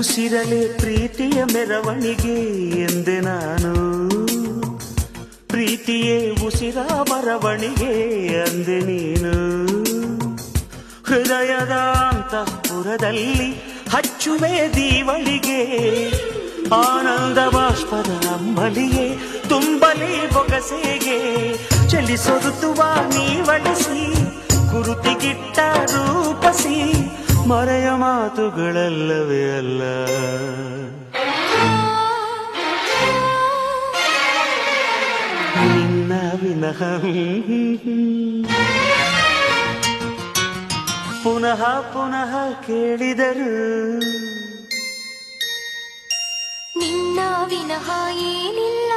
ಉಸಿರಲೆ ಪ್ರೀತಿಯ ಮೆರವಣಿಗೆ ಎಂದೆ ನಾನು, ಪ್ರೀತಿಯೇ ಉಸಿರ ಬರವಣಿಗೆ ಅಂದೆ ನೀನು. ಹೃದಯದ ಅಂತಃಪುರದಲ್ಲಿ ಹಚ್ಚುವೆ ದೀವಳಿಗೆ, ಆನಂದ ಬಾಷ್ಪದ ಅಂಬಲಿಯೇ ತುಂಬಲಿ ಬೊಗಸೆಗೆ. ಚಲಿಸೊರುತ್ತುವ ನೀವಳಿಸಿ ಗುರುತಿಗಿಟ್ಟ ರೂಪಸಿ, ಮರೆಯ ಮಾತುಗಳಲ್ಲವೇ ಅಲ್ಲ. ನಿನ್ನ ವಿನಃ ಪುನಃ ಪುನಃ ಕೇಳಿದರು, ನಿನ್ನ ವಿನಃ ಏನಿಲ್ಲ.